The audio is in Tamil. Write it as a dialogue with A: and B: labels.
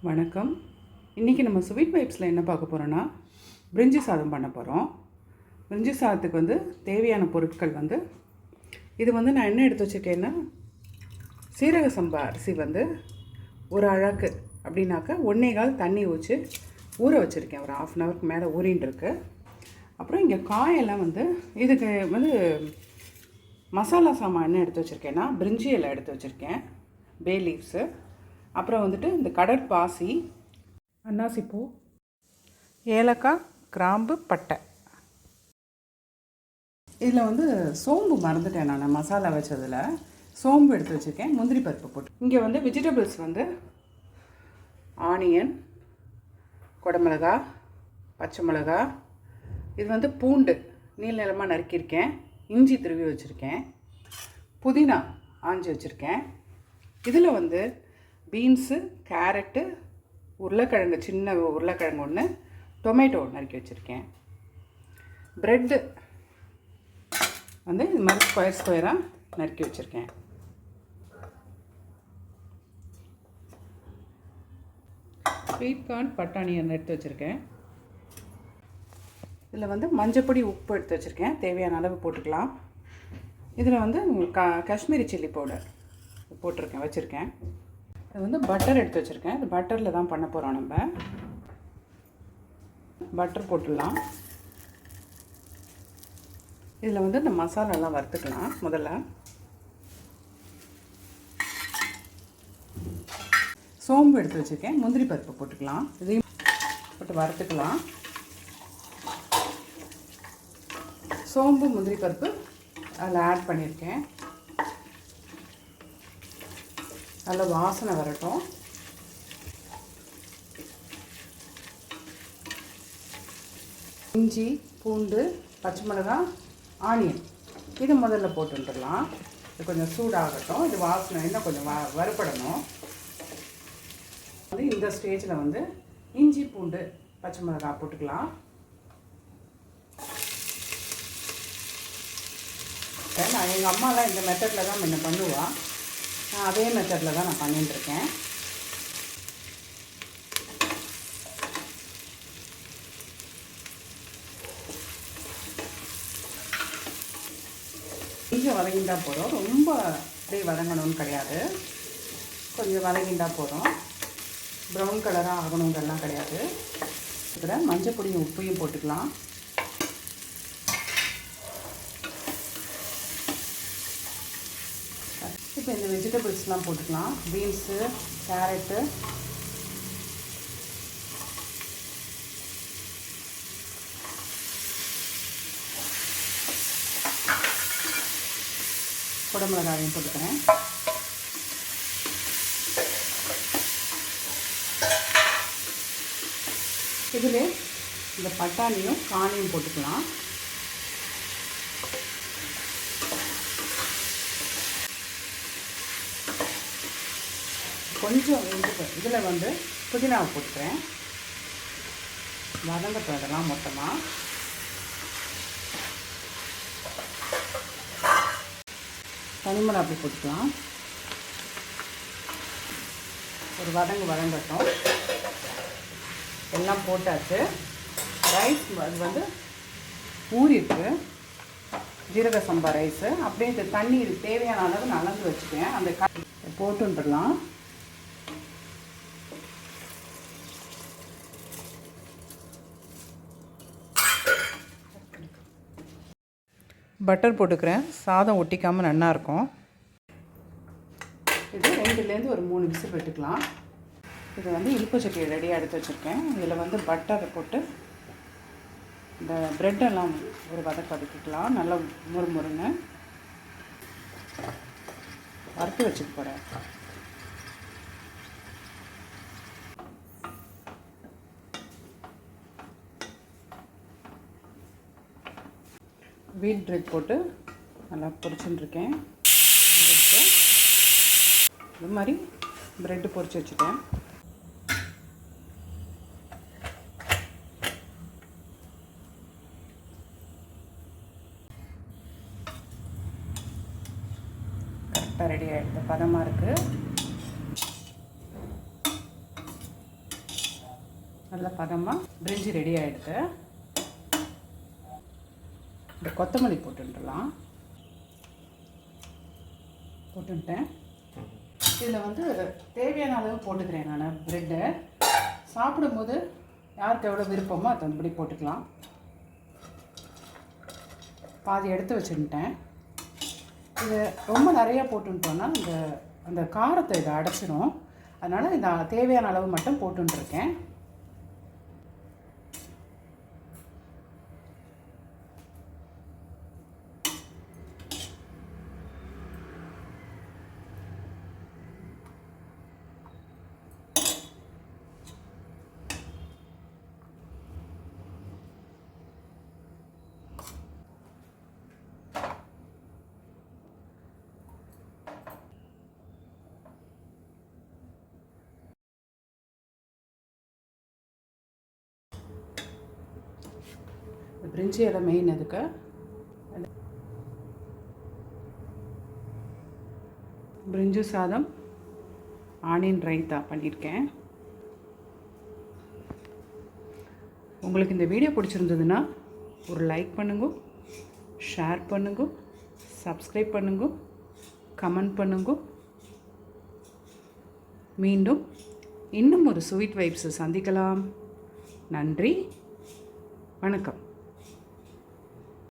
A: வணக்கம். இன்றைக்கி நம்ம ஸ்வீட் வைப்ஸில் என்ன பார்க்க போகிறோன்னா பிரிஞ்சி சாதம் பண்ண போகிறோம். பிரிஞ்சி சாதத்துக்கு தேவையான பொருட்கள் இது நான் என்ன எடுத்து வச்சுருக்கேன்னா, சீரக சம்பா அரிசி ஒரு அழகு அப்படின்னாக்கா 1.25 தண்ணி ஊற்றி ஊற வச்சுருக்கேன். ஒரு 1/2 ஹவருக்கு மேலே ஊறின்னு இருக்கு. அப்புறம் இங்கே காயெல்லாம் இதுக்கு மசாலா சாமான் என்ன எடுத்து வச்சுருக்கேன்னா, பிரிஞ்சி இலை எடுத்து வச்சுருக்கேன், பே லீவ்ஸு, அப்புறம் இந்த கடற்பாசி, அன்னாசிப்பூ, ஏலக்காய், கிராம்பு, பட்டை. இதில் சோம்பு மறந்துட்டேன், நான் மசாலா வச்சதில் சோம்பு எடுத்து வச்சுருக்கேன், முந்திரி பருப்பு போட்டு. இங்கே வெஜிடபிள்ஸ் ஆனியன், குடமிளகா, பச்சை மிளகா, இது பூண்டு நீள நீளமாக நறுக்கியிருக்கேன், இஞ்சி துருவி வச்சுருக்கேன், புதினா ஆஞ்சி வச்சுருக்கேன். இதில் பீன்ஸு, கேரட்டு, உருளைக்கிழங்கு, சின்ன உருளைக்கிழங்கு ஒன்று, டொமேட்டோ நறுக்கி வச்சுருக்கேன். ப்ரெட்டு இது மாதிரி ஸ்கொயராக நறுக்கி வச்சுருக்கேன். ஸ்வீட் கார்ன், பட்டாணி எடுத்து வச்சுருக்கேன். இதில் மஞ்சப்பொடி, உப்பு எடுத்து வச்சுருக்கேன், தேவையான அளவு போட்டுக்கலாம். இதில் காஷ்மீரி சில்லி பவுடர் போட்டிருக்கேன், வச்சுருக்கேன். இது பட்டர் எடுத்து வச்சுருக்கேன். இது பட்டரில் தான் பண்ண போகிறோம். நம்ம பட்டர் போட்டுடலாம். இதில் இந்த மசாலாலாம் வறுத்துக்கலாம். முதல்ல சோம்பு எடுத்து வச்சுருக்கேன், முந்திரி பருப்பு போட்டுக்கலாம். இதையும் போட்டு வறுத்துக்கலாம். சோம்பு, முந்திரி பருப்பு அதில் ஆட் பண்ணியிருக்கேன். நல்ல வாசனை வரட்டும். இஞ்சி, பூண்டு, பச்சை மிளகாய், ஆனியன் இது முதல்ல போட்டுடலாம். இது கொஞ்சம் சூடாகட்டும். இது வாசனை இன்னும் கொஞ்சம் வறுபடணும். இந்த ஸ்டேஜில் இஞ்சி, பூண்டு, பச்சை மிளகாய் போட்டுக்கலாம். நான் எங்கள் அம்மாலாம் இந்த மெத்தடில் தான் முன்ன பண்ணுவாள். நான் அதே மெத்தடில் தான் நான் பண்ணிட்டுருக்கேன். கொஞ்சம் வதங்கிட்டா போதும், ரொம்ப அப்படியே வதங்கணும்னு கிடையாது. கொஞ்சம் வதங்கிட்டா போதும், ப்ரௌன் கலராக ஆகணுங்கிறலாம் கிடையாது. இதில் மஞ்சள் பொடியும் உப்பையும் போட்டுக்கலாம். இப்போ இந்த வெஜிடபிள்ஸ்லாம் போட்டுக்கலாம். பீன்ஸு, கேரட்டு, குடமிளகாயும் போட்டுக்கிறேன். இதில் இந்த பட்டாணியும் காணியும் போட்டுக்கலாம். கொஞ்சம் இதில் புதினாவை போட்டுக்கிறேன். வதங்கட்டும் இதெல்லாம் மொத்தமாக. தனிமிளகாய் அப்படி போட்டுக்கலாம். ஒரு வதங்கட்டும். எல்லாம் போட்டாச்சு. ரைஸ் அது ஊறிருக்கு, ஜீரக சம்பா ரைஸு. அப்படியே இந்த தண்ணி தேவையான அளவு நலந்து வச்சுக்கேன். அந்த போட்டுடலாம். பட்டர் போட்டுக்கிறேன், சாதம் ஒட்டிக்காமல் நல்லாயிருக்கும். இது 2லேருந்து ஒரு 3 விசில் விட்டுக்கலாம். இது இனிப்பு சட்னி ரெடியாக எடுத்து வச்சுருக்கேன். இதில் பட்டரை போட்டு இந்த ப்ரெட்டெல்லாம் ஒரு வதக்கிக்கலாம். நல்லா முறுமுறுன்னு வறுத்து வச்சுக்க போகிறேன். வீட் பிரெட் போட்டு நல்லா பொரிச்சுட்டுருக்கேன். இது மாதிரி ப்ரெட்டு பொரிச்சு வச்சுட்டேன். கரெக்டாக ரெடி ஆகிடுது, பதமாக இருக்குது. நல்ல பதமாக பிரிஞ்சி ரெடி ஆகிடுது. இந்த கொத்தமல்லி போட்டுடலாம். போட்டுட்டேன். இதில் வந்து தேவையான அளவு போட்டுக்கிறேன் நான். ப்ரெட்டை சாப்பிடும்போது யாருக்கு எவ்வளோ விருப்பமோ அதை அப்படி போட்டுக்கலாம். பாதி எடுத்து வச்சுட்டேன். இது ரொம்ப நிறையா போட்டுட்டோன்னா அந்த காரத்தை இதை அடைச்சிடும். அதனால் இந்த தேவையான அளவு மட்டும் போட்டுருக்கேன். பிரிஞ்சி இலை மெயின். அதுக்கு பிரிஞ்சி சாதம் ஆனியன் ரைத்தா பண்ணியிருக்கேன். உங்களுக்கு இந்த வீடியோ பிடிச்சிருந்ததுன்னா ஒரு லைக் பண்ணுங்க, ஷேர் பண்ணுங்க, சப்ஸ்கிரைப் பண்ணுங்க, கமெண்ட் பண்ணுங்க. மீண்டும் இன்னும் ஒரு ஸ்வீட் வைப்ஸை சந்திக்கலாம். நன்றி, வணக்கம்.